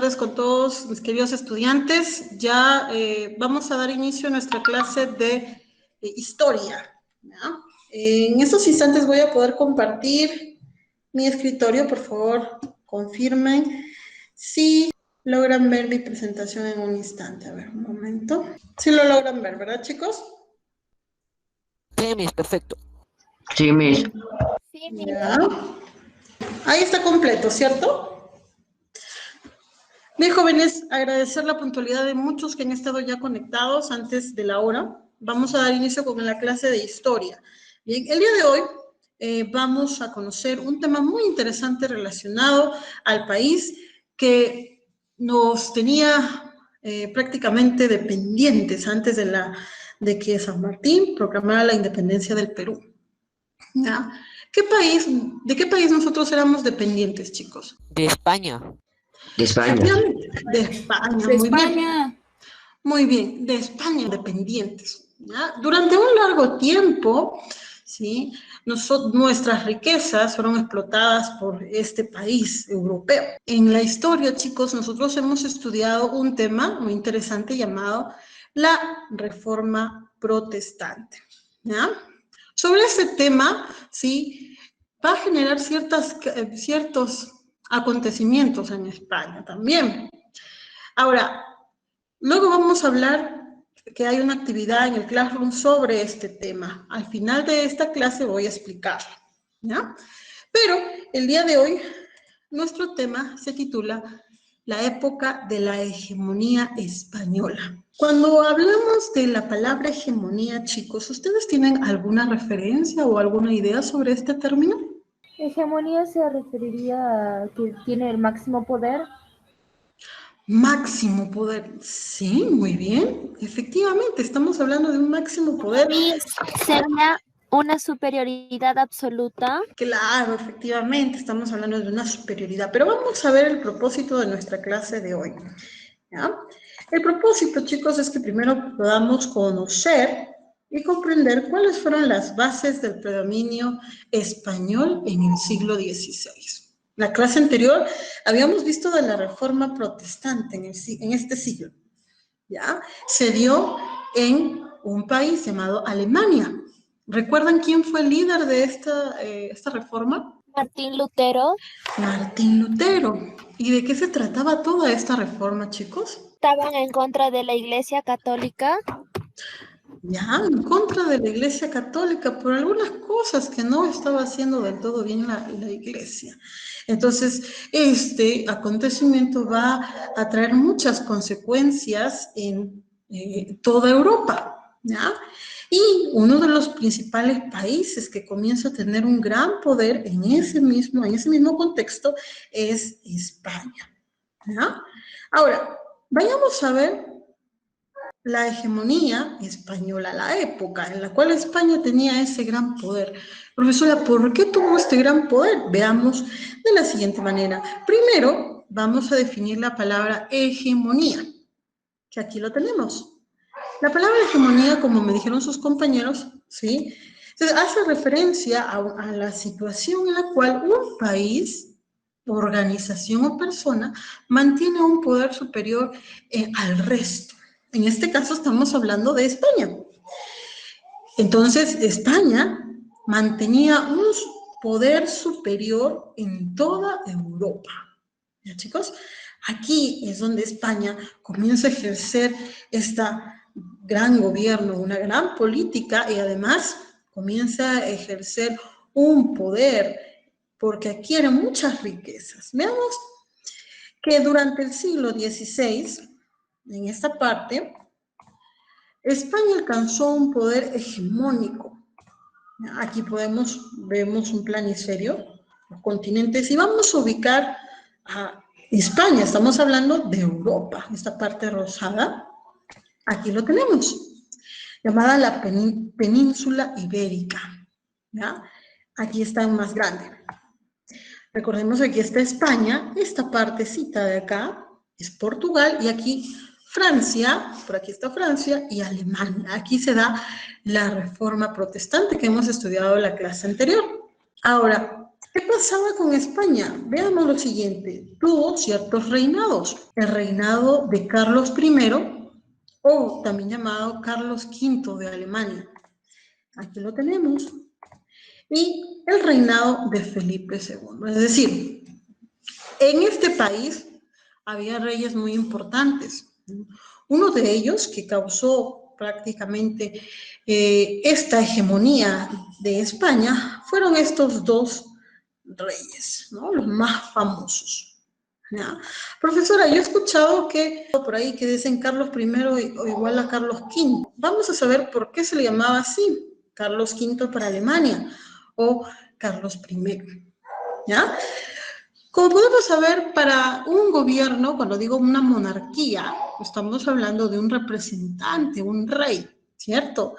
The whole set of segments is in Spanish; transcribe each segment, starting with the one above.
tardes con todos mis queridos estudiantes. Ya vamos a dar inicio a nuestra clase de historia, ¿ya? En estos instantes voy a poder compartir mi escritorio. Por favor, confirmen si logran ver mi presentación en un instante. A ver, un momento. Sí lo logran ver, ¿verdad, chicos? Sí, Miss, perfecto. Sí, Miss. Sí, Miss. Ya. Ahí está completo, ¿cierto? Bien, jóvenes, agradecer la puntualidad de muchos que han estado ya conectados antes de la hora. Vamos a dar inicio con la clase de historia. Bien, el día de hoy vamos a conocer un tema muy interesante relacionado al país que nos tenía prácticamente dependientes antes de que San Martín proclamara la independencia del Perú. ¿Ya? ¿De qué país nosotros éramos dependientes, chicos? De España. De España. Efectivamente, de España, De muy bien. España. Muy bien, de España dependientes. ¿Ya? Durante un largo tiempo, ¿sí? Nuestras riquezas fueron explotadas por este país europeo. En la historia, chicos, nosotros hemos estudiado un tema muy interesante llamado la Reforma Protestante. ¿Ya? Sobre ese tema, ¿sí? Va a generar ciertos acontecimientos en España también. Ahora, luego vamos a hablar que hay una actividad en el Classroom sobre este tema. Al final de esta clase voy a explicarlo, ¿ya? Pero el día de hoy, nuestro tema se titula La época de la hegemonía española. Cuando hablamos de la palabra hegemonía, chicos, ¿ustedes tienen alguna referencia o alguna idea sobre este término? Hegemonía se referiría a que tiene el máximo poder. Máximo poder. Sí, muy bien. Efectivamente, estamos hablando de un máximo poder. Sería una superioridad absoluta. Claro, efectivamente, estamos hablando de una superioridad. Pero vamos a ver el propósito de nuestra clase de hoy, ¿ya? El propósito, chicos, es que primero podamos conocer y comprender cuáles fueron las bases del predominio español en el siglo XVI. La clase anterior habíamos visto de la Reforma Protestante en este siglo, ¿ya? Se dio en un país llamado Alemania. ¿Recuerdan quién fue el líder de esta reforma? Martín Lutero. Martín Lutero. ¿Y de qué se trataba toda esta reforma, chicos? Estaban en contra de la Iglesia Católica. Ya, en contra de la Iglesia Católica por algunas cosas que no estaba haciendo del todo bien la Iglesia. Entonces, este acontecimiento va a traer muchas consecuencias en toda Europa, ¿ya? Y uno de los principales países que comienza a tener un gran poder en ese mismo contexto es España, ¿ya? Ahora, vayamos a ver la hegemonía española, la época en la cual España tenía ese gran poder. Profesora, ¿por qué tuvo este gran poder? Veamos de la siguiente manera. Primero, vamos a definir la palabra hegemonía, que aquí lo tenemos. La palabra hegemonía, como me dijeron sus compañeros, ¿sí? Hace referencia a la situación en la cual un país, organización o persona mantiene un poder superior al resto. En este caso estamos hablando de España. Entonces, España mantenía un poder superior en toda Europa. ¿Ya, chicos? Aquí es donde España comienza a ejercer este gran gobierno, una gran política y además comienza a ejercer un poder porque adquiere muchas riquezas. Veamos que durante el siglo XVI, en esta parte, España alcanzó un poder hegemónico. Aquí vemos un planisferio, los continentes, y vamos a ubicar a España. Estamos hablando de Europa, esta parte rosada. Aquí lo tenemos, llamada la península ibérica, ¿ya? Aquí está en más grande. Recordemos que aquí está España, esta partecita de acá es Portugal y aquí Francia, por aquí está Francia y Alemania. Aquí se da la Reforma Protestante que hemos estudiado en la clase anterior. Ahora, ¿Qué pasaba con España? Veamos lo siguiente. Tuvo ciertos reinados. El reinado de Carlos I, o también llamado Carlos V de Alemania. Aquí lo tenemos. Y el reinado de Felipe II. Es decir, en este país había reyes muy importantes. Uno de ellos que causó prácticamente esta hegemonía de España fueron estos dos reyes, ¿no? Los más famosos. ¿Ya? Profesora, yo he escuchado que por ahí que dicen Carlos I o igual a Carlos V. Vamos a saber por qué se le llamaba así, Carlos V para Alemania o Carlos I. ¿Ya? Como podemos saber, para un gobierno, cuando digo una monarquía, estamos hablando de un representante, un rey, ¿cierto?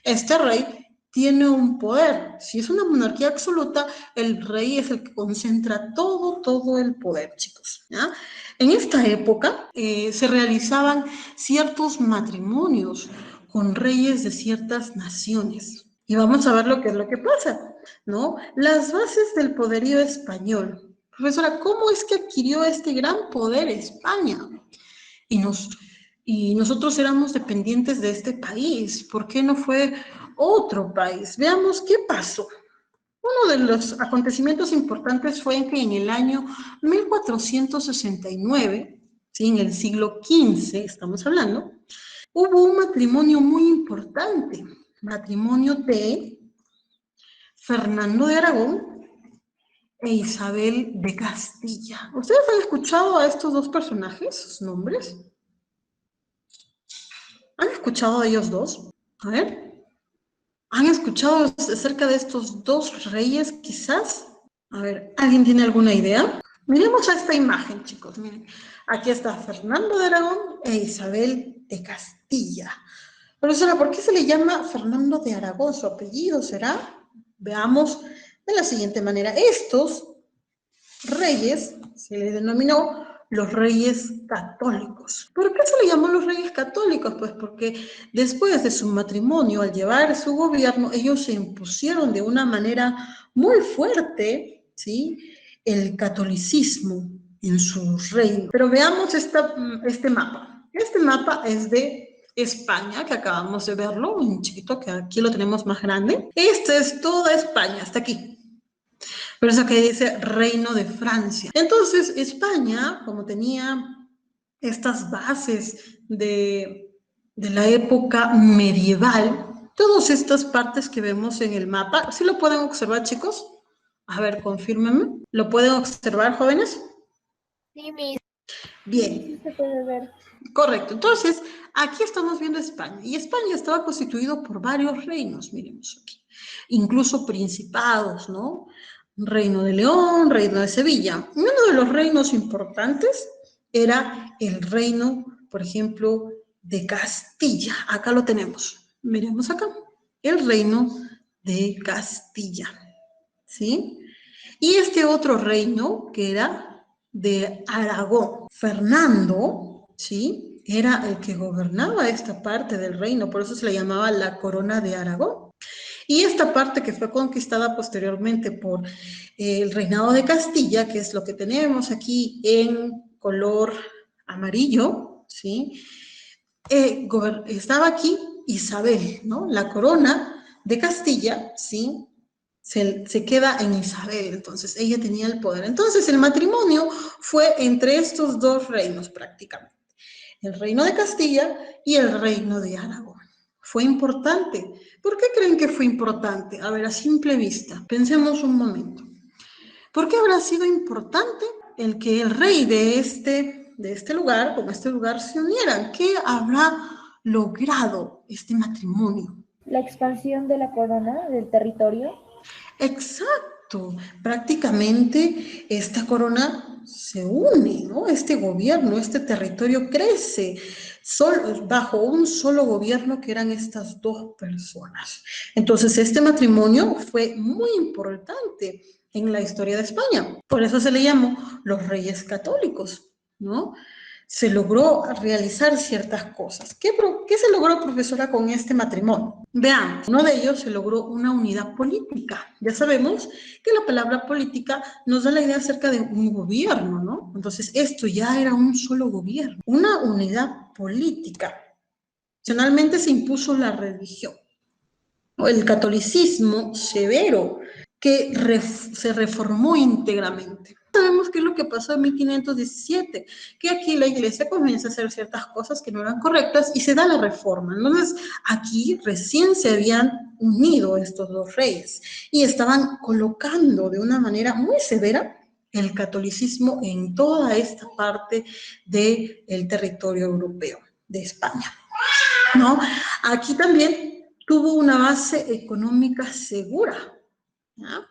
Este rey tiene un poder. Si es una monarquía absoluta, el rey es el que concentra todo el poder, chicos, ¿ya? En esta época se realizaban ciertos matrimonios con reyes de ciertas naciones. Y vamos a ver lo que es lo que pasa, ¿no? Las bases del poderío español. Profesora, ¿cómo es que adquirió este gran poder España? Y nosotros éramos dependientes de este país. ¿Por qué no fue otro país? Veamos qué pasó. Uno de los acontecimientos importantes fue que en el año 1469, ¿sí? En el siglo XV estamos hablando, hubo un matrimonio muy importante, matrimonio de Fernando de Aragón e Isabel de Castilla. ¿Ustedes han escuchado a estos dos personajes, sus nombres? ¿Han escuchado a ellos dos? A ver. ¿Han escuchado acerca de estos dos reyes, quizás? A ver, ¿alguien tiene alguna idea? Miremos a esta imagen, chicos. Miren, aquí está Fernando de Aragón e Isabel de Castilla. Profesora, ¿por qué se le llama Fernando de Aragón? ¿Su apellido será? Veamos de la siguiente manera. Estos reyes se les denominó los reyes católicos. ¿Por qué se le llamó los reyes católicos? Pues porque después de su matrimonio, al llevar su gobierno, ellos se impusieron de una manera muy fuerte, ¿sí?, el catolicismo en su reino. Pero veamos este mapa. Este mapa es de España, que acabamos de verlo, un chiquito, que aquí lo tenemos más grande. Esta es toda España, hasta aquí. Pero eso que dice Reino de Francia. Entonces, España, como tenía estas bases de la época medieval, todas estas partes que vemos en el mapa, ¿sí lo pueden observar, chicos? A ver, confírmenme. ¿Lo pueden observar, jóvenes? Sí, Miss. Bien. Sí, se puede ver. Correcto. Entonces, aquí estamos viendo España. Y España estaba constituido por varios reinos, miremos aquí. Incluso principados, ¿no? Reino de León, Reino de Sevilla. Uno de los reinos importantes era el reino, por ejemplo, de Castilla. Acá lo tenemos. Miremos acá. El reino de Castilla. ¿Sí? Y este otro reino, que era de Aragón. Fernando, ¿sí?, era el que gobernaba esta parte del reino, por eso se le llamaba la Corona de Aragón. Y esta parte que fue conquistada posteriormente por el reinado de Castilla, que es lo que tenemos aquí en color amarillo, ¿sí?, estaba aquí Isabel, ¿no? La corona de Castilla, ¿sí?, se queda en Isabel, entonces ella tenía el poder. Entonces el matrimonio fue entre estos dos reinos prácticamente, el reino de Castilla y el reino de Aragón. Fue importante. ¿Por qué creen que fue importante? A ver, a simple vista, pensemos un momento. ¿Por qué habrá sido importante el que el rey de este lugar, con este lugar, se unieran? ¿Qué habrá logrado este matrimonio? La expansión de la corona, del territorio. Exacto, prácticamente esta corona se une, ¿no? Este gobierno, este territorio crece bajo un solo gobierno que eran estas dos personas. Entonces este matrimonio fue muy importante en la historia de España, por eso se le llamó los Reyes Católicos, ¿no? Se logró realizar ciertas cosas. ¿Qué se logró, profesora, con este matrimonio? Vean, uno de ellos se logró una unidad política. Ya sabemos que la palabra política nos da la idea acerca de un gobierno, ¿no? Entonces, esto ya era un solo gobierno, una unidad política. Adicionalmente se impuso la religión, o el catolicismo severo, que se reformó íntegramente. Sabemos qué es lo que pasó en 1517, que aquí la iglesia comienza a hacer ciertas cosas que no eran correctas y se da la reforma. Entonces, aquí recién se habían unido estos dos reyes y estaban colocando de una manera muy severa el catolicismo en toda esta parte del territorio europeo, de España, ¿no? Aquí también tuvo una base económica segura, ¿ya?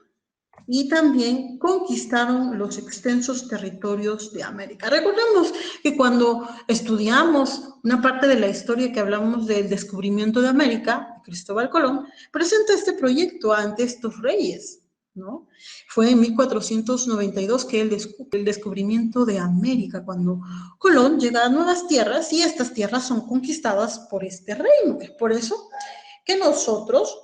Y también conquistaron los extensos territorios de América. Recordemos que cuando estudiamos una parte de la historia que hablamos del descubrimiento de América, Cristóbal Colón presenta este proyecto ante estos reyes, ¿no? Fue en 1492 que el descubrimiento de América, cuando Colón llega a nuevas tierras y estas tierras son conquistadas por este reino. Es por eso que nosotros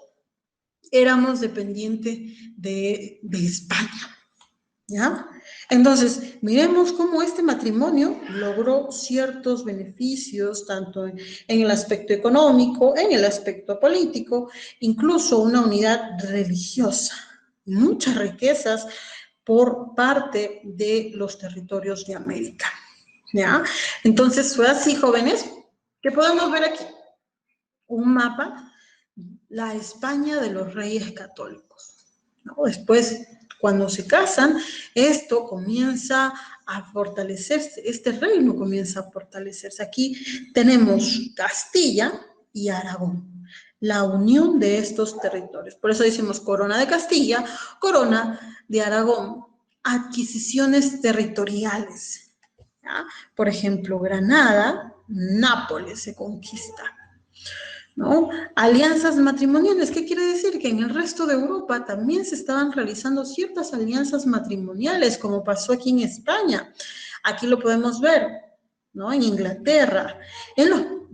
éramos dependientes de España, ¿ya? Entonces, miremos cómo este matrimonio logró ciertos beneficios, tanto en el aspecto económico, en el aspecto político, incluso una unidad religiosa, muchas riquezas por parte de los territorios de América, ¿ya? Entonces, fue así, jóvenes, que podemos ver aquí un mapa, la España de los reyes católicos, ¿no? Después, cuando se casan, esto comienza a fortalecerse, este reino comienza a fortalecerse. Aquí tenemos Castilla y Aragón, la unión de estos territorios. Por eso decimos corona de Castilla, corona de Aragón, adquisiciones territoriales, ¿ya? Por ejemplo, Granada, Nápoles se conquista, ¿no? Alianzas matrimoniales, ¿qué quiere decir? Que en el resto de Europa también se estaban realizando ciertas alianzas matrimoniales, como pasó aquí en España. Aquí lo podemos ver, ¿no? En Inglaterra,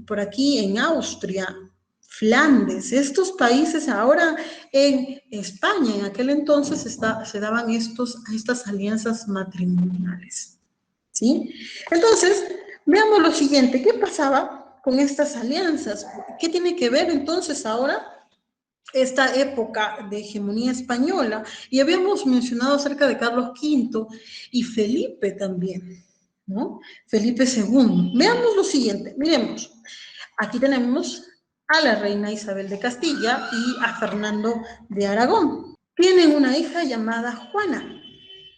por aquí en Austria, Flandes, estos países ahora en España, en aquel entonces se daban estas alianzas matrimoniales, ¿sí? Entonces, veamos lo siguiente, ¿qué pasaba con estas alianzas? ¿Qué tiene que ver entonces ahora esta época de hegemonía española? Y habíamos mencionado acerca de Carlos V y Felipe también, ¿no? Felipe II. Veamos lo siguiente, miremos. Aquí tenemos a la reina Isabel de Castilla y a Fernando de Aragón. Tienen una hija llamada Juana,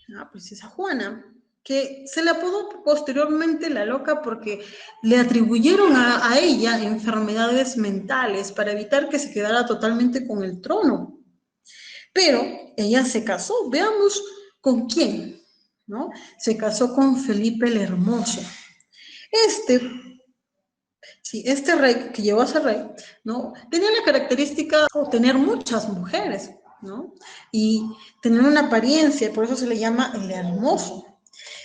la princesa Juana, que se le apodó posteriormente la loca porque le atribuyeron a ella enfermedades mentales para evitar que se quedara totalmente con el trono. Pero ella se casó, veamos con quién, ¿no? Se casó con Felipe el Hermoso. Este rey que llegó a ser rey, ¿no? Tenía la característica de tener muchas mujeres, ¿no? Y tener una apariencia, por eso se le llama el Hermoso.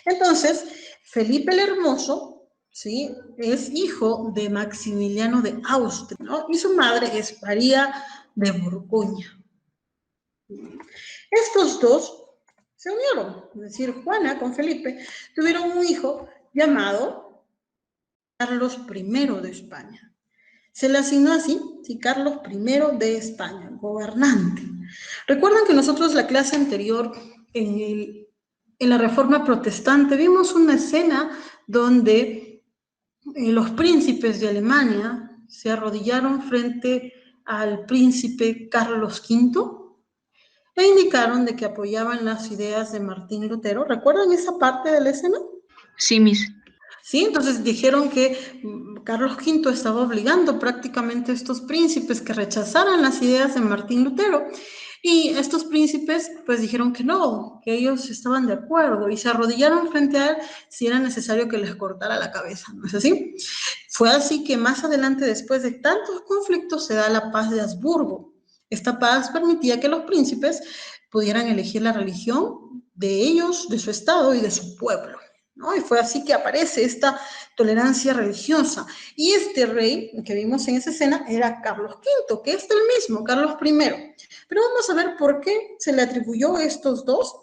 Entonces, Felipe el Hermoso, ¿sí? Es hijo de Maximiliano de Austria, ¿no? Y su madre es María de Borgoña. Estos dos se unieron, es decir, Juana con Felipe, tuvieron un hijo llamado Carlos I de España. Se le asignó así, ¿sí? Carlos I de España, gobernante. Recuerdan que nosotros la clase anterior, en la Reforma Protestante, vimos una escena donde los príncipes de Alemania se arrodillaron frente al príncipe Carlos V e indicaron de que apoyaban las ideas de Martín Lutero. ¿Recuerdan esa parte de la escena? Sí, Miss. Sí, entonces dijeron que Carlos V estaba obligando prácticamente a estos príncipes que rechazaran las ideas de Martín Lutero. Y estos príncipes pues dijeron que no, que ellos estaban de acuerdo y se arrodillaron frente a él si era necesario que les cortara la cabeza, ¿no es así? Fue así que más adelante, después de tantos conflictos, se da la paz de Habsburgo. Esta paz permitía que los príncipes pudieran elegir la religión de ellos, de su estado y de su pueblo, ¿no? Y fue así que aparece esta tolerancia religiosa. Y este rey que vimos en esa escena era Carlos V, que es el mismo, Carlos I. Pero vamos a ver por qué se le atribuyó estos dos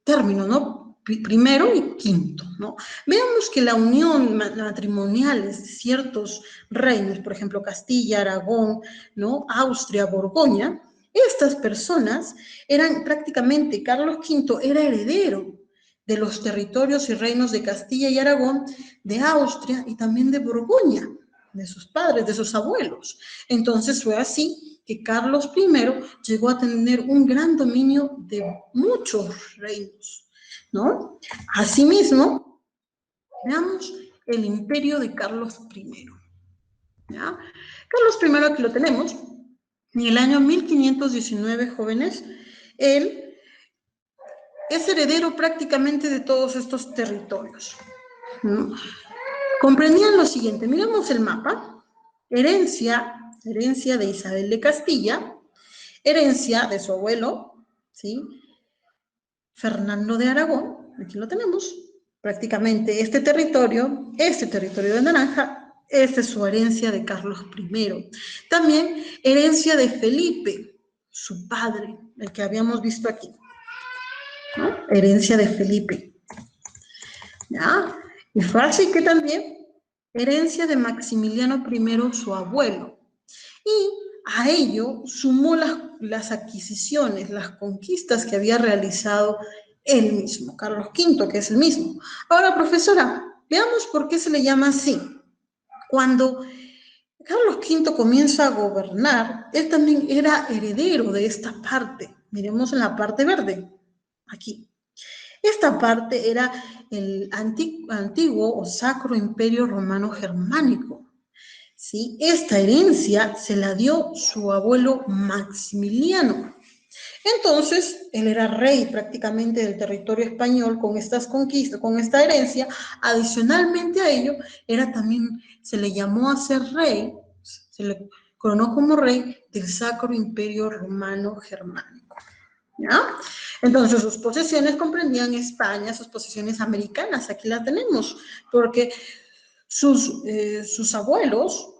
términos, ¿no? Primero y quinto, ¿no? Veamos que la unión matrimonial de ciertos reinos, por ejemplo, Castilla, Aragón, ¿no? Austria, Borgoña, estas personas eran prácticamente, Carlos V era heredero de los territorios y reinos de Castilla y Aragón, de Austria y también de Borgoña, de sus padres, de sus abuelos. Entonces fue así que Carlos I llegó a tener un gran dominio de muchos reinos, ¿no? Asimismo, veamos el imperio de Carlos I, ¿ya? Carlos I, aquí lo tenemos, en el año 1519, jóvenes, él es heredero prácticamente de todos estos territorios, ¿no? Comprendían lo siguiente, miremos el mapa, herencia de Isabel de Castilla, herencia de su abuelo, ¿sí? Fernando de Aragón, aquí lo tenemos, prácticamente este territorio de naranja, esta es su herencia de Carlos I. También herencia de Felipe, su padre, el que habíamos visto aquí, ¿no? Herencia de Felipe, ¿ya? Y fue así que también herencia de Maximiliano I, su abuelo. Y a ello sumó las adquisiciones, las conquistas que había realizado él mismo, Carlos V, que es el mismo. Ahora, profesora, veamos por qué se le llama así. Cuando Carlos V comienza a gobernar, él también era heredero de esta parte. Miremos en la parte verde, aquí. Esta parte era el antiguo o Sacro Imperio Romano Germánico. ¿Sí? Esta herencia se la dio su abuelo Maximiliano. Entonces, él era rey prácticamente del territorio español con estas conquistas, con esta herencia. Adicionalmente a ello, se le llamó a ser rey, se le coronó como rey del Sacro Imperio Romano Germánico, ¿ya? Entonces, sus posesiones comprendían España, sus posesiones americanas, aquí las tenemos, porque sus abuelos,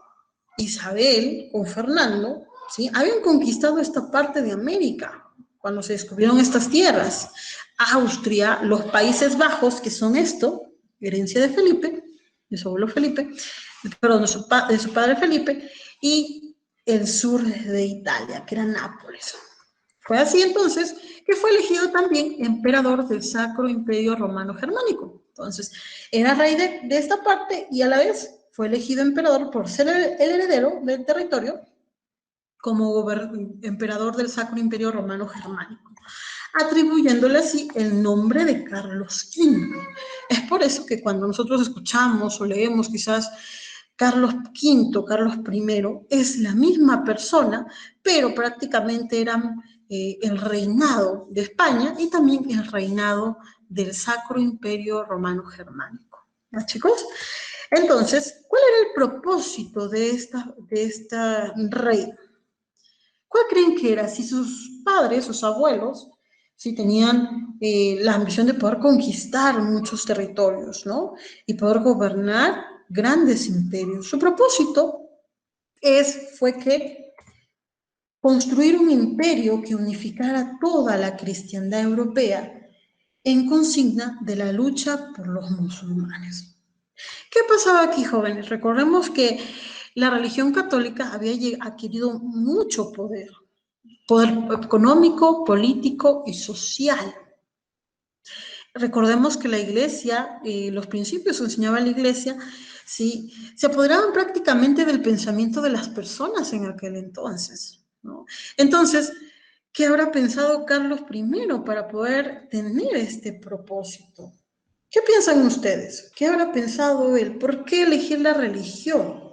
Isabel con Fernando, ¿sí? Habían conquistado esta parte de América cuando se descubrieron estas tierras. Austria, los Países Bajos, que son esto, herencia de Felipe, de su abuelo Felipe, perdón, de su padre Felipe, y el sur de Italia, que era Nápoles. Fue así entonces que fue elegido también emperador del Sacro Imperio Romano Germánico. Entonces, era rey de esta parte y a la vez fue elegido emperador por ser el heredero del territorio como emperador del Sacro Imperio Romano Germánico, atribuyéndole así el nombre de Carlos V. Es por eso que cuando nosotros escuchamos o leemos quizás Carlos V, Carlos I, es la misma persona, pero prácticamente eran el reinado de España y también el reinado del Sacro Imperio Romano Germánico. ¿No, chicos? Entonces, ¿cuál era el propósito de esta rey? ¿Cuál creen que era? Si sus padres, sus abuelos, sí tenían la ambición de poder conquistar muchos territorios, ¿no? Y poder gobernar grandes imperios. Su propósito fue que construir un imperio que unificara toda la cristiandad europea en consigna de la lucha por los musulmanes. ¿Qué pasaba aquí, jóvenes? Recordemos que la religión católica había adquirido mucho poder económico, político y social. Recordemos que la iglesia, los principios que enseñaba la iglesia, ¿sí? Se apoderaban prácticamente del pensamiento de las personas en aquel entonces, ¿no? Entonces, ¿qué habrá pensado Carlos I para poder tener este propósito? ¿Qué piensan ustedes? ¿Qué habrá pensado él? ¿Por qué elegir la religión?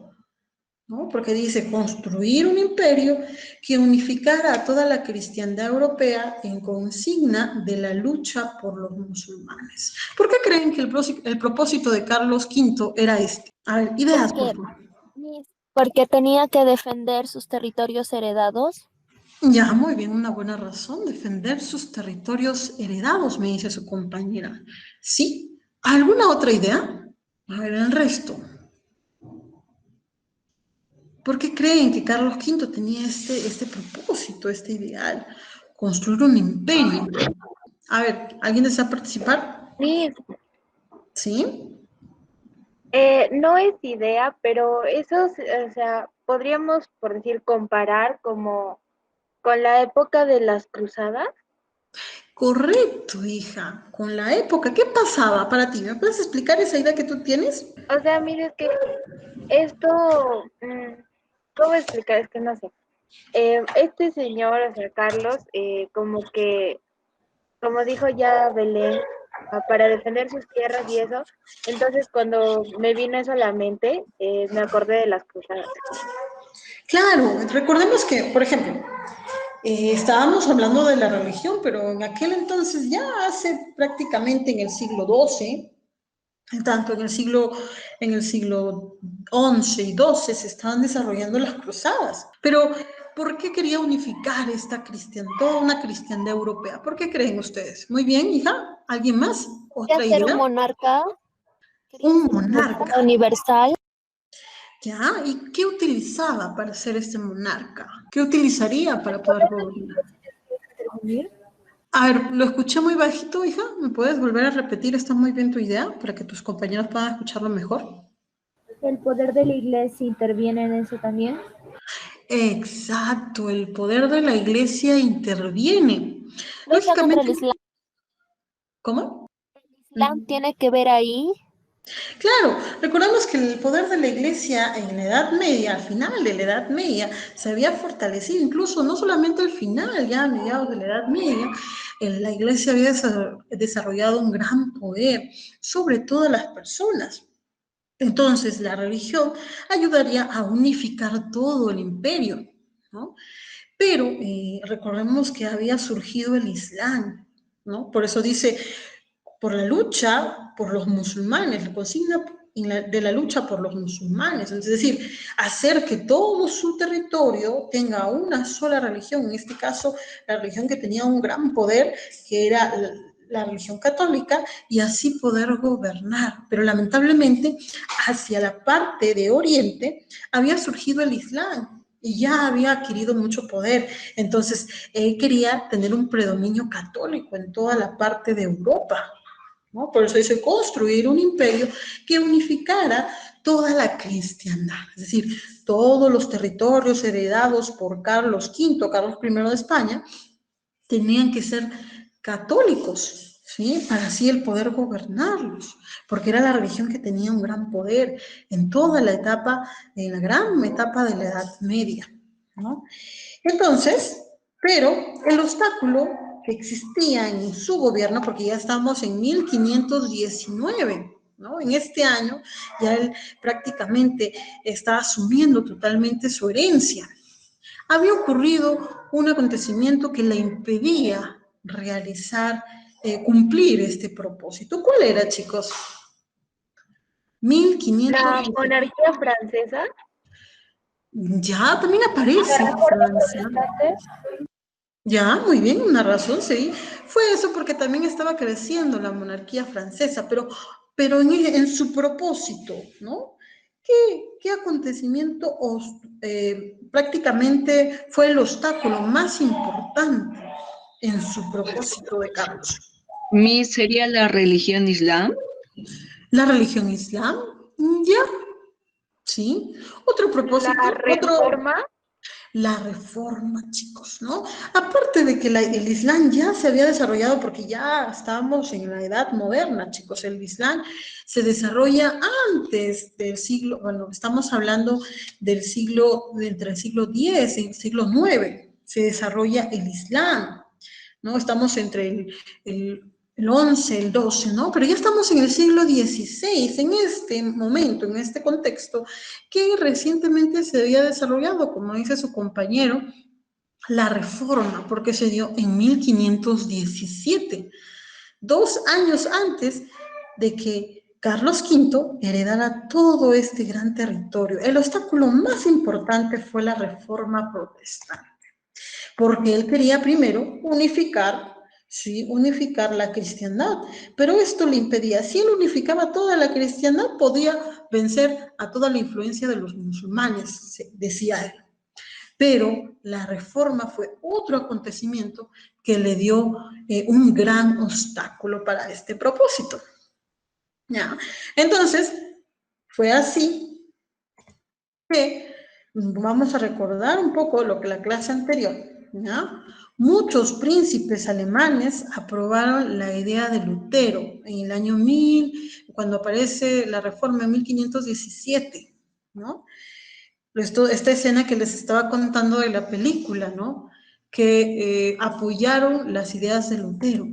¿No? Porque dice construir un imperio que unificara a toda la cristiandad europea en consigna de la lucha por los musulmanes. ¿Por qué creen que el propósito de Carlos V era este? A ver, ideas, por favor. Porque tenía que defender sus territorios heredados. Ya, muy bien, una buena razón, defender sus territorios heredados, me dice su compañera. ¿Sí? ¿Alguna otra idea? A ver, el resto. ¿Por qué creen que Carlos V tenía este propósito, este ideal? Construir un imperio. A ver, ¿alguien desea participar? Miss, ¿Sí? no es idea, pero eso, o sea, podríamos, por decir, comparar como con la época de las cruzadas. Correcto, hija. Con la época, ¿qué pasaba para ti? ¿Me puedes explicar esa idea que tú tienes? O sea, mire, es que esto, ¿cómo explicar? Es que no sé. Este señor, o sea, Carlos, como que, como dijo ya Belén, para defender sus tierras y eso, entonces cuando me vino eso a la mente, me acordé de las cruzadas. Claro, recordemos que, por ejemplo, estábamos hablando de la religión, pero en aquel entonces, ya hace prácticamente en el siglo XII, tanto en el siglo XI y XII se estaban desarrollando las cruzadas. Pero, ¿por qué quería unificar esta cristiandad, toda una cristiandad europea? ¿Por qué creen ustedes? Muy bien, hija. ¿Alguien más? Quería ¿Otra ser un idea? monarca. Quería Un ser un monarca monarca. universal. ¿Ya? ¿Y qué utilizaba para ser este monarca? ¿Qué utilizaría para poder gobernar? ¿Intervenir? A ver, lo escuché muy bajito, hija. ¿Me puedes volver a repetir? Está muy bien tu idea para que tus compañeros puedan escucharlo mejor. ¿El poder de la iglesia interviene en eso también? Exacto, el poder de la iglesia interviene. Lucha contra el Lógicamente, Islam. ¿cómo? ¿El Islam tiene que ver ahí? Claro, recordamos que el poder de la iglesia en la Edad Media, al final de la Edad Media, se había fortalecido, incluso no solamente al final, ya a mediados de la Edad Media, la iglesia había desarrollado un gran poder sobre todas las personas. Entonces, la religión ayudaría a unificar todo el imperio, ¿no? Pero recordemos que había surgido el Islam, ¿no? Por eso dice, por la lucha por los musulmanes, la consigna de la lucha por los musulmanes, es decir, hacer que todo su territorio tenga una sola religión, en este caso la religión que tenía un gran poder, que era la religión católica, y así poder gobernar. Pero lamentablemente, hacia la parte de Oriente había surgido el Islam, y ya había adquirido mucho poder. Entonces, él quería tener un predominio católico en toda la parte de Europa, ¿no? Por eso dice construir un imperio que unificara toda la cristiandad, es decir, todos los territorios heredados por Carlos V, Carlos I de España, tenían que ser católicos, ¿sí? Para así el poder gobernarlos, porque era la religión que tenía un gran poder en toda la etapa, en la gran etapa de la Edad Media, ¿no? Entonces, pero el obstáculo que existía en su gobierno, porque ya estamos en 1519, ¿no? En este año ya él prácticamente está asumiendo totalmente su herencia. Había ocurrido un acontecimiento que le impedía realizar, cumplir este propósito. ¿Cuál era, chicos? 1500. La monarquía francesa. Ya, también aparece ¿La reforma Francia. protestante? Ya, muy bien, una razón, sí. Fue eso porque también estaba creciendo la monarquía francesa, pero en su propósito, ¿no? ¿Qué acontecimiento prácticamente fue el obstáculo más importante en su propósito de Carlos? Miss, ¿sería la religión islam? La religión islam, ya, sí. Otro La propósito, reforma. la reforma, chicos, ¿no? Aparte de que el Islam ya se había desarrollado, porque ya estábamos en la edad moderna, chicos, el Islam se desarrolla antes del siglo, bueno, estamos hablando del siglo, entre el siglo X y el siglo IX, se desarrolla el Islam, ¿no? Estamos entre el 11, el 12, ¿no? Pero ya estamos en el siglo XVI, en este momento, en este contexto, que recientemente se había desarrollado, como dice su compañero, la reforma, porque se dio en 1517, 2 años antes de que Carlos V heredara todo este gran territorio. El obstáculo más importante fue la reforma protestante. porque él quería primero unificar, sí, unificar la cristiandad, pero esto le impedía. Si él unificaba toda la cristiandad, podía vencer a toda la influencia de los musulmanes, decía él. Pero la reforma fue otro acontecimiento que le dio un gran obstáculo para este propósito. ¿Ya? Entonces, fue así que vamos a recordar un poco lo que la clase anterior, ¿ya? Muchos príncipes alemanes aprobaron la idea de Lutero en el año 1000, cuando aparece la reforma en 1517, ¿no? Esta escena que les estaba contando de la película, ¿no? Que apoyaron las ideas de Lutero.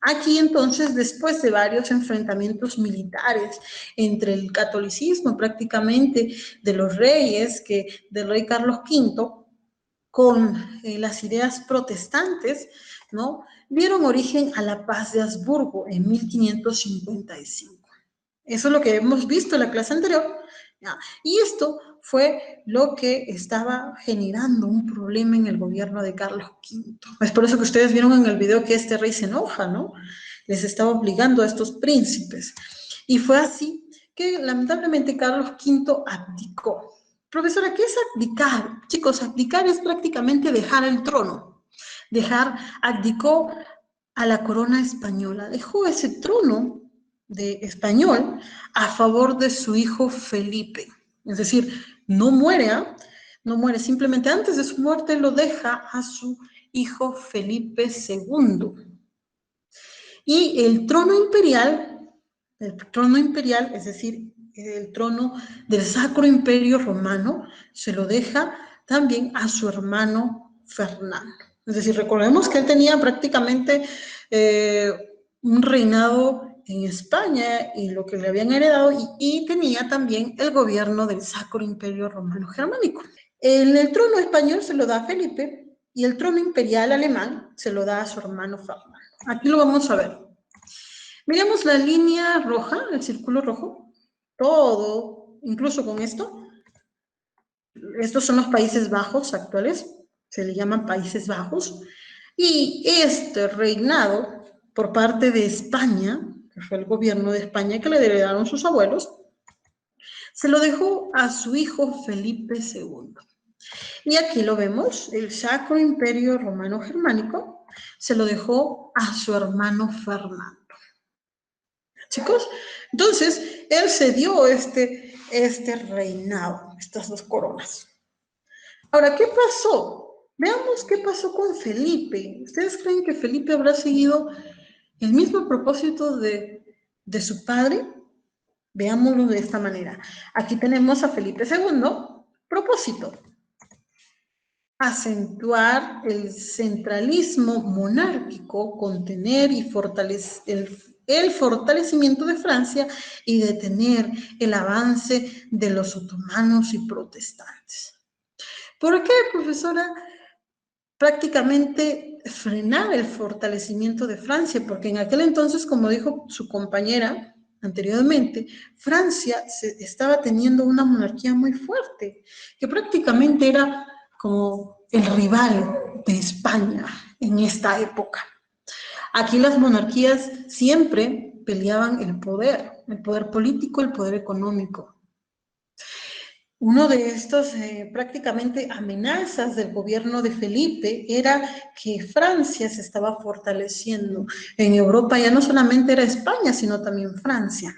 Aquí entonces, después de varios enfrentamientos militares entre el catolicismo prácticamente de los reyes, del rey Carlos V, con las ideas protestantes, ¿no? Dieron origen a la paz de Habsburgo en 1555. Eso es lo que hemos visto en la clase anterior, ¿ya? Y esto fue lo que estaba generando un problema en el gobierno de Carlos V. Es por eso que ustedes vieron en el video que este rey se enoja, ¿no? Les estaba obligando a estos príncipes. Y fue así que lamentablemente Carlos V abdicó. Profesora, ¿qué es abdicar? Chicos, abdicar es prácticamente dejar el trono. Abdicó a la corona española. Dejó ese trono de español a favor de su hijo Felipe. Es decir, no muere, no muere, simplemente antes de su muerte lo deja a su hijo Felipe II. Y el trono imperial, es decir, el trono del Sacro Imperio Romano, se lo deja también a su hermano Fernando. Es decir, recordemos que él tenía prácticamente un reinado en España y lo que le habían heredado, y tenía también el gobierno del Sacro Imperio Romano Germánico. El trono español se lo da a Felipe y el trono imperial alemán se lo da a su hermano Fernando. Aquí lo vamos a ver. Miremos la línea roja, el círculo rojo, todo, incluso con esto. Estos son los Países Bajos actuales, se le llaman Países Bajos, y este reinado por parte de España, que fue el gobierno de España que le heredaron sus abuelos, se lo dejó a su hijo Felipe II. Y aquí lo vemos, el Sacro Imperio Romano Germánico se lo dejó a su hermano Fernando. Chicos, entonces él cedió este reinado, estas dos coronas. Ahora, ¿qué pasó? Veamos qué pasó con Felipe. ¿Ustedes creen que Felipe habrá seguido el mismo propósito de su padre? Veámoslo de esta manera. Aquí tenemos a Felipe II. Propósito: acentuar el centralismo monárquico, contener y fortalecer el fortalecimiento de Francia y detener el avance de los otomanos y protestantes. ¿Por qué, profesora? Prácticamente frenar el fortalecimiento de Francia, porque en aquel entonces, como dijo su compañera anteriormente, Francia estaba teniendo una monarquía muy fuerte, que prácticamente era como el rival de España en esta época. Aquí las monarquías siempre peleaban el poder político, el poder económico. Uno de estos prácticamente amenazas del gobierno de Felipe era que Francia se estaba fortaleciendo. En Europa ya no solamente era España, sino también Francia.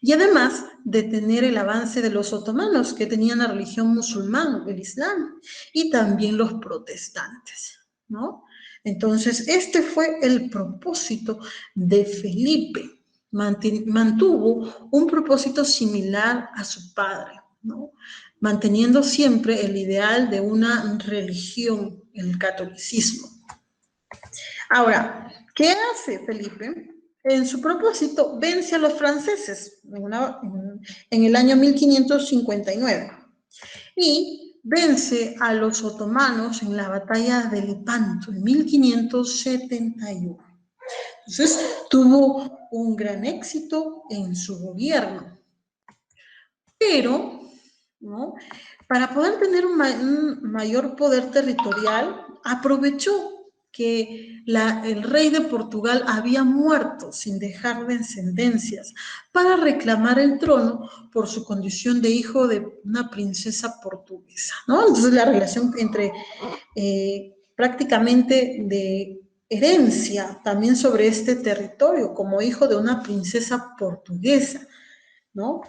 Y además detener el avance de los otomanos, que tenían la religión musulmana, el Islam, y también los protestantes, ¿no? Entonces, este fue el propósito de Felipe. Mantuvo un propósito similar a su padre, ¿no? Manteniendo siempre el ideal de una religión, el catolicismo. Ahora, ¿qué hace Felipe? En su propósito, vence a los franceses en el año 1559 y vence a los otomanos en la batalla de Lepanto en 1571. Entonces, tuvo un gran éxito en su gobierno. Pero, ¿no? para poder tener un mayor poder territorial, aprovechó que el rey de Portugal había muerto sin dejar descendencias para reclamar el trono por su condición de hijo de una princesa portuguesa, ¿no? Entonces la relación entre prácticamente de herencia también sobre este territorio como hijo de una princesa portuguesa, ¿no?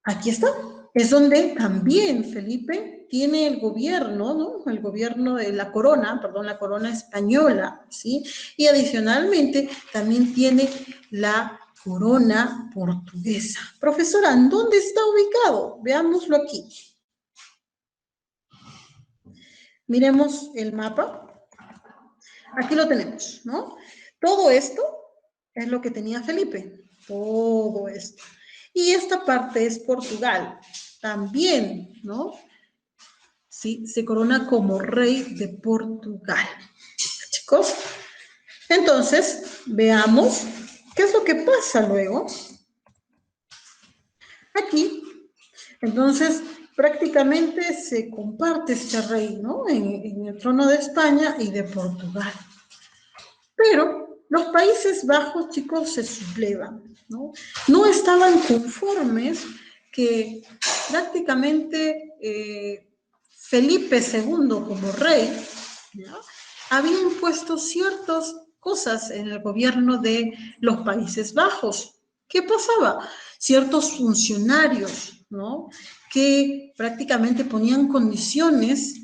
Aquí está, es donde también Felipe tiene el gobierno, ¿no? El gobierno de la corona, perdón, la corona española, ¿sí? Y adicionalmente también tiene la corona portuguesa. Profesora, ¿dónde está ubicado? Veámoslo aquí. Miremos el mapa. Aquí lo tenemos, ¿no? Todo esto es lo que tenía Felipe, todo esto. Y esta parte es Portugal, también, ¿no? Sí, se corona como rey de Portugal. Chicos, entonces, veamos qué es lo que pasa luego. Aquí, entonces, prácticamente se comparte este rey, ¿no? En el trono de España y de Portugal. Pero los Países Bajos, chicos, se sublevan, ¿no? No estaban conformes que prácticamente Felipe II como rey, ¿no? Había impuesto ciertas cosas en el gobierno de los Países Bajos. ¿Qué pasaba? Ciertos funcionarios, ¿no? Que prácticamente ponían condiciones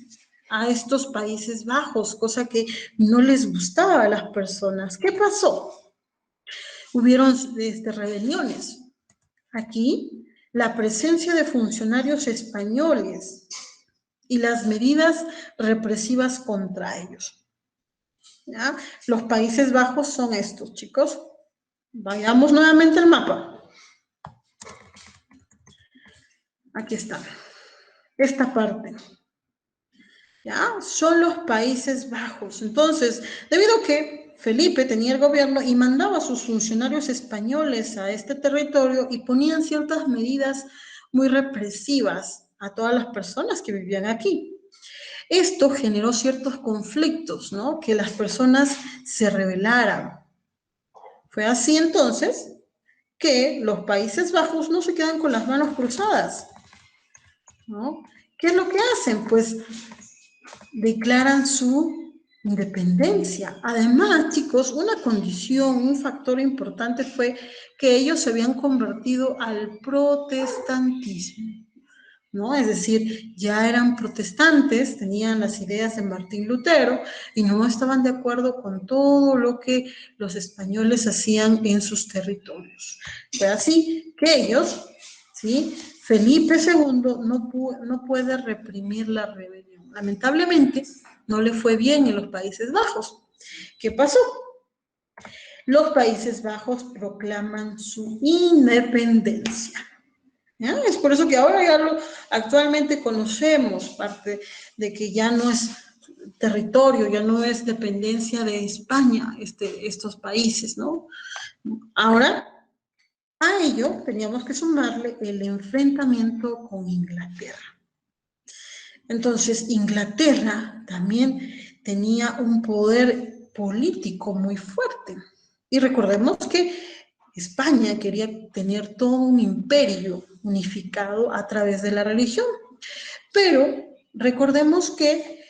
a estos Países Bajos, cosa que no les gustaba a las personas. ¿Qué pasó? Hubieron rebeliones. Aquí, la presencia de funcionarios españoles y las medidas represivas contra ellos. ¿Ya? Los Países Bajos son estos, chicos. Vayamos nuevamente al mapa. Aquí está. Esta parte. ¿Ya? Son los Países Bajos. Entonces, debido a que Felipe tenía el gobierno y mandaba a sus funcionarios españoles a este territorio y ponían ciertas medidas muy represivas a todas las personas que vivían aquí. Esto generó ciertos conflictos, ¿no? Que las personas se rebelaran. Fue así entonces que los Países Bajos no se quedan con las manos cruzadas, ¿no? ¿Qué es lo que hacen? Pues declaran su independencia. Además, chicos, una condición, un factor importante fue que ellos se habían convertido al protestantismo, ¿no? Es decir, ya eran protestantes, tenían las ideas de Martín Lutero y no estaban de acuerdo con todo lo que los españoles hacían en sus territorios. Fue así que ellos, ¿sí? Felipe II no puede reprimir la rebelión. Lamentablemente, no le fue bien en los Países Bajos. ¿Qué pasó? Los Países Bajos proclaman su independencia. ¿Ya? Es por eso que ahora actualmente conocemos parte de que ya no es territorio, ya no es dependencia de España, estos países, ¿no? Ahora, a ello teníamos que sumarle el enfrentamiento con Inglaterra. Entonces, Inglaterra también tenía un poder político muy fuerte. Y recordemos que España quería tener todo un imperio unificado a través de la religión. Pero recordemos que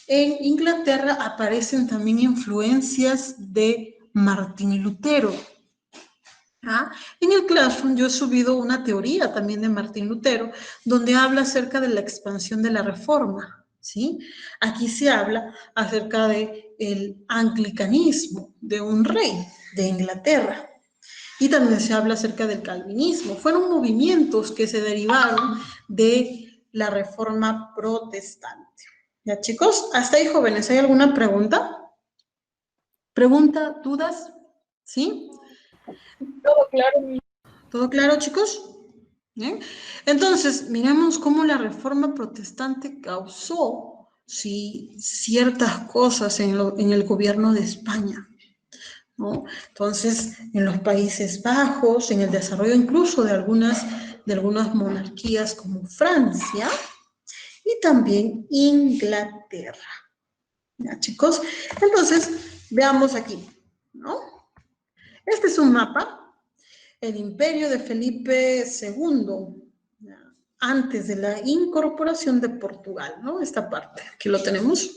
en Inglaterra aparecen también influencias de Martín Lutero. ¿Ah? En el Classroom yo he subido una teoría también de Martín Lutero, donde habla acerca de la expansión de la Reforma, ¿sí? Aquí se habla acerca del anglicanismo, de un rey de Inglaterra. Y también se habla acerca del calvinismo. Fueron movimientos que se derivaron de la Reforma protestante. ¿Ya, chicos? Hasta ahí, jóvenes. ¿Hay alguna pregunta? ¿Pregunta? ¿Dudas? ¿Sí? Todo claro. ¿Todo claro, chicos? ¿Bien? Entonces, miremos cómo la Reforma protestante causó, sí, ciertas cosas en el gobierno de España, ¿no? Entonces, en los Países Bajos, en el desarrollo incluso de algunas monarquías como Francia, y también Inglaterra. ¿Ya, chicos? Entonces, veamos aquí, ¿no? Este es un mapa, el imperio de Felipe II, ¿ya? Antes de la incorporación de Portugal, ¿no? Esta parte, aquí lo tenemos,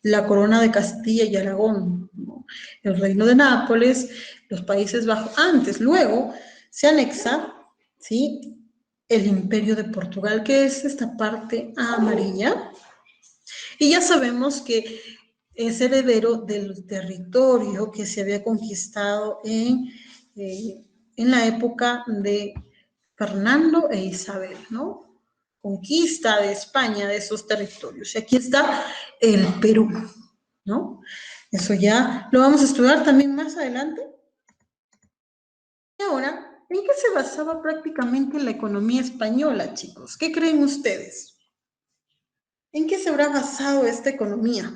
la corona de Castilla y Aragón, ¿no? El reino de Nápoles, los Países Bajos, antes, luego se anexa, ¿sí? El imperio de Portugal, que es esta parte amarilla, y ya sabemos que es heredero del territorio que se había conquistado en la época de Fernando e Isabel, ¿no? Conquista de España de esos territorios. Y aquí está el Perú, ¿no? Eso ya lo vamos a estudiar también más adelante. Y ahora, ¿en qué se basaba prácticamente la economía española, chicos? ¿Qué creen ustedes? ¿En qué se habrá basado esta economía?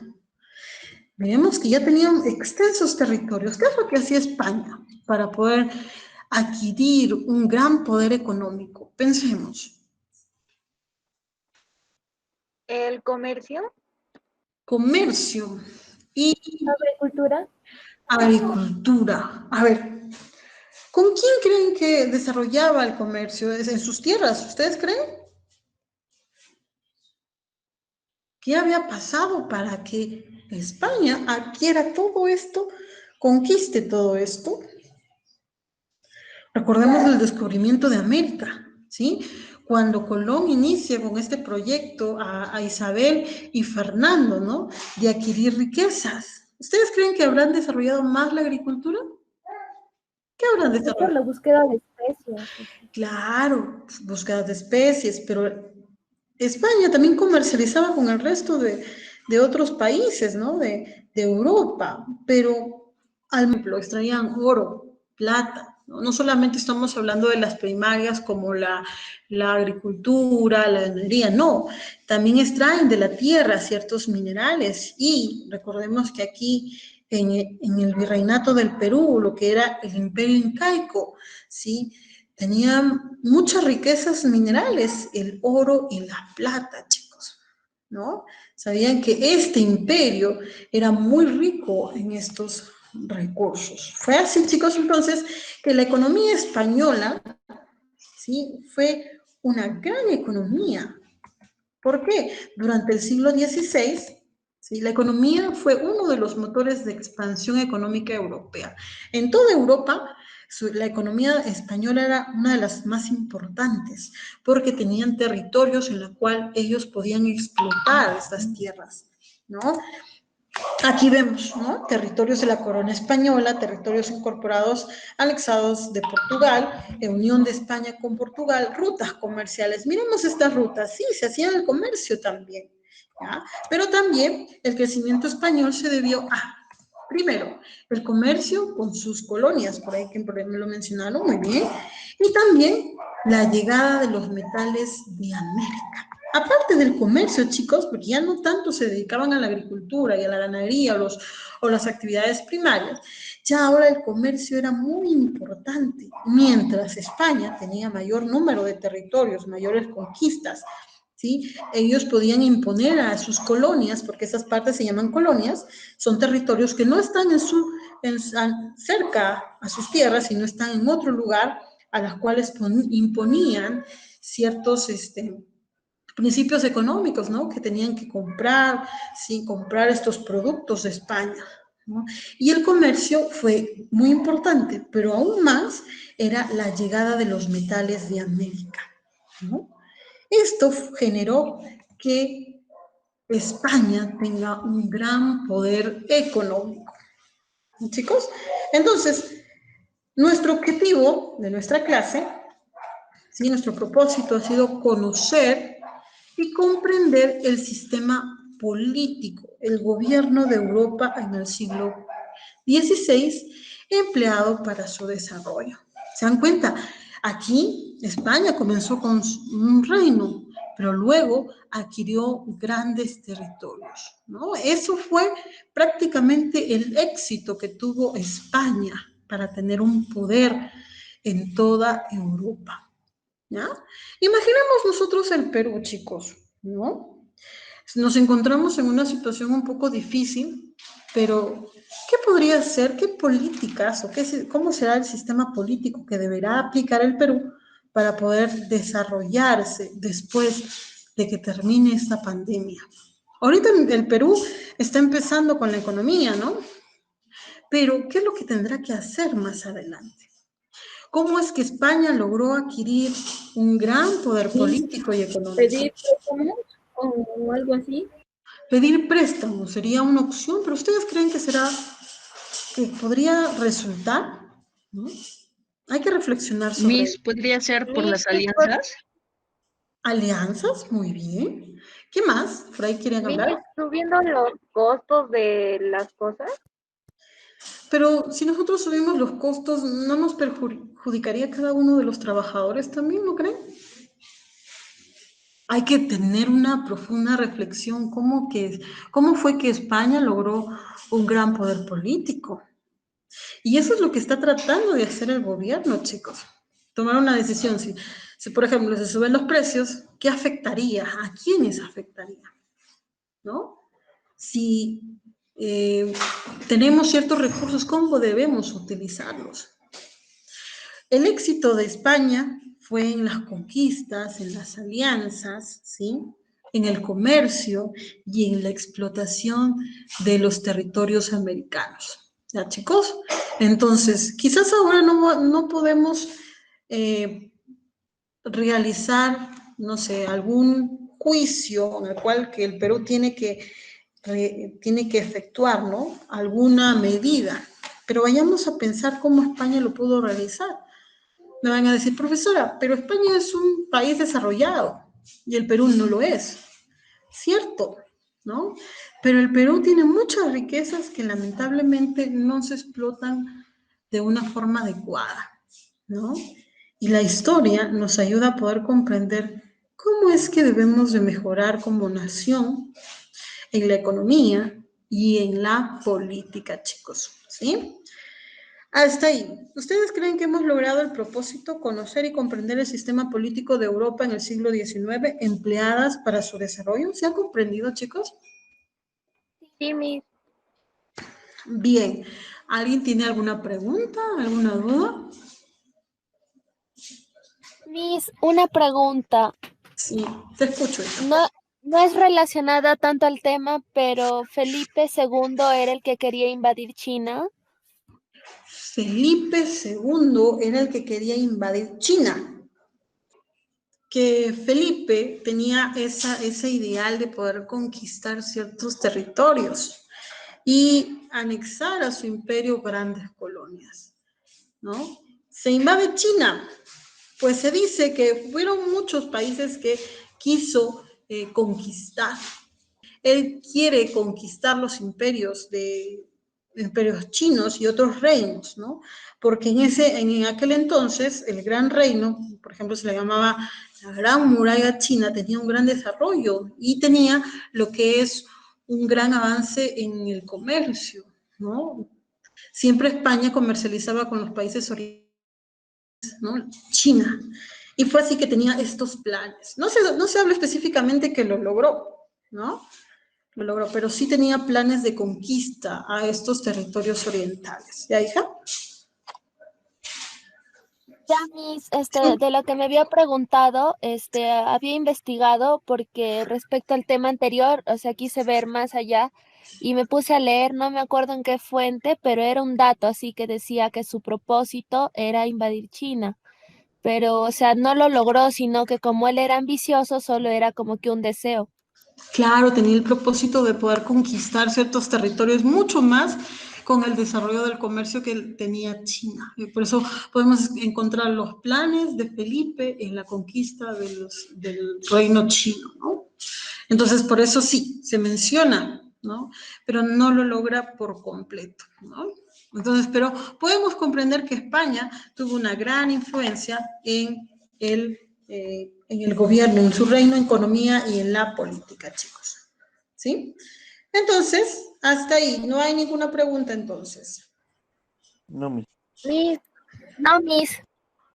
Vemos que ya tenían extensos territorios. ¿Qué es lo que hacía España para poder adquirir un gran poder económico? Pensemos. El comercio, Comercio y Agricultura. agricultura. A ver, ¿con quién creen que desarrollaba el comercio? ¿Es en sus tierras? ¿Ustedes creen? ¿Qué había pasado para que España adquiera todo esto, conquiste todo esto? Recordemos el descubrimiento de América, ¿sí? Cuando Colón inicia con este proyecto a Isabel y Fernando, ¿no? De adquirir riquezas. ¿Ustedes creen que habrán desarrollado más la agricultura? ¿Qué habrán Por la desarrollado? búsqueda de especies. Claro, búsqueda de especies, pero España también comercializaba con el resto de otros países, ¿no? De Europa, pero al ejemplo, extraían oro, plata, ¿no? No solamente estamos hablando de las primarias como la agricultura, la ganadería, no, también extraen de la tierra ciertos minerales y recordemos que aquí en el virreinato del Perú, lo que era el imperio incaico, ¿sí? Tenían muchas riquezas minerales, el oro y la plata, chicos, ¿no? Sabían que este imperio era muy rico en estos recursos. Fue así, chicos, entonces, que la economía española, ¿sí? Fue una gran economía. ¿Por qué? Durante el siglo XVI, ¿sí? La economía fue uno de los motores de expansión económica europea. En toda Europa, la economía española era una de las más importantes, porque tenían territorios en los cuales ellos podían explotar estas tierras, ¿no? Aquí vemos, ¿no? Territorios de la corona española, territorios incorporados, anexados de Portugal, unión de España con Portugal, rutas comerciales. Miremos estas rutas, sí, se hacía el comercio también, ¿ya? Pero también el crecimiento español se debió a, primero, el comercio con sus colonias, por ahí que me lo mencionaron muy bien, y también la llegada de los metales de América. Aparte del comercio, chicos, porque ya no tanto se dedicaban a la agricultura y a la ganadería o las actividades primarias, ya ahora el comercio era muy importante, mientras España tenía mayor número de territorios, mayores conquistas, ¿sí? Ellos podían imponer a sus colonias, porque esas partes se llaman colonias, son territorios que no están cerca a sus tierras, sino están en otro lugar, a las cuales imponían ciertos principios económicos, ¿no? Que tenían que comprar, sí, comprar estos productos de España, ¿no? Y el comercio fue muy importante, pero aún más era la llegada de los metales de América, ¿no? Esto generó que España tenga un gran poder económico. Chicos, entonces, nuestro objetivo de nuestra clase, ¿sí? Nuestro propósito ha sido conocer y comprender el sistema político, el gobierno de Europa en el siglo XVI, empleado para su desarrollo. ¿Se dan cuenta? Aquí España comenzó con un reino, pero luego adquirió grandes territorios, ¿no? Eso fue prácticamente el éxito que tuvo España para tener un poder en toda Europa, ¿ya? Imaginemos nosotros el Perú, chicos, ¿no? Nos encontramos en una situación un poco difícil, pero ¿qué podría ser? ¿Qué políticas o cómo será el sistema político que deberá aplicar el Perú para poder desarrollarse después de que termine esta pandemia? Ahorita el Perú está empezando con la economía, ¿no? Pero ¿qué es lo que tendrá que hacer más adelante? ¿Cómo es que España logró adquirir un gran poder político y económico? Pedir préstamos o algo así. Pedir préstamo sería una opción, pero ¿ustedes creen que podría resultar? ¿No? Hay que reflexionar sobre Miss, ¿podría ser por las Miss, por- alianzas? alianzas, muy bien. ¿Qué más? ¿Por ahí quieren Miss, hablar? subiendo los costos de las cosas. Pero si nosotros subimos los costos, ¿no nos perjudicaría a cada uno de los trabajadores también, no creen? Hay que tener una profunda reflexión, ¿cómo fue que España logró un gran poder político? Y eso es lo que está tratando de hacer el gobierno, chicos. Tomar una decisión. Si por ejemplo, se suben los precios, ¿qué afectaría? ¿A quiénes afectaría? ¿No? Si tenemos ciertos recursos, ¿cómo debemos utilizarlos? El éxito de España fue en las conquistas, en las alianzas, ¿sí? En el comercio y en la explotación de los territorios americanos. ¿Ya, chicos? Entonces, quizás ahora no podemos realizar, no sé, algún juicio en el cual que el Perú tiene que efectuar, ¿no? Alguna medida. Pero vayamos a pensar cómo España lo pudo realizar. Me van a decir, profesora, pero España es un país desarrollado y el Perú no lo es. Cierto, ¿no? Pero el Perú tiene muchas riquezas que lamentablemente no se explotan de una forma adecuada, ¿no? Y la historia nos ayuda a poder comprender cómo es que debemos de mejorar como nación en la economía y en la política, chicos, ¿sí? Hasta ahí. ¿Ustedes creen que hemos logrado el propósito, conocer y comprender el sistema político de Europa en el siglo XIX, empleadas para su desarrollo? ¿Se ha comprendido, chicos? Sí, Miss. Bien. ¿Alguien tiene alguna pregunta, alguna duda? Miss, una pregunta. Sí, te escucho. No, no es relacionada tanto al tema, pero Felipe II era el que quería invadir China. Felipe II era el que quería invadir China. Que Felipe tenía ese ideal de poder conquistar ciertos territorios y anexar a su imperio grandes colonias, ¿no? Se invade China, pues se dice que fueron muchos países que quiso conquistar. Él quiere conquistar los imperios chinos y otros reinos, ¿no? Porque en aquel entonces el gran reino, por ejemplo, se le llamaba la Gran Muralla China, tenía un gran desarrollo y tenía lo que es un gran avance en el comercio, ¿no? Siempre España comercializaba con los países orientales, ¿no? China. Y fue así que tenía estos planes. No se habla específicamente que lo logró, ¿no? Lo logró, pero sí tenía planes de conquista a estos territorios orientales. ¿Ya, hija? Ya, Miss, de lo que me había preguntado, había investigado porque respecto al tema anterior, o sea, quise ver más allá y me puse a leer, no me acuerdo en qué fuente, pero era un dato así que decía que su propósito era invadir China. Pero, o sea, no lo logró, sino que como él era ambicioso, solo era como que un deseo. Claro, tenía el propósito de poder conquistar ciertos territorios mucho más con el desarrollo del comercio que tenía China. Y por eso podemos encontrar los planes de Felipe en la conquista del reino chino, ¿no? Entonces, por eso sí, se menciona, ¿no? Pero no lo logra por completo, ¿no? Entonces, pero podemos comprender que España tuvo una gran influencia en el gobierno, en su reino, en economía y en la política, chicos. ¿Sí? Entonces, hasta ahí, no hay ninguna pregunta entonces. No, Miss. Miss, No, Miss.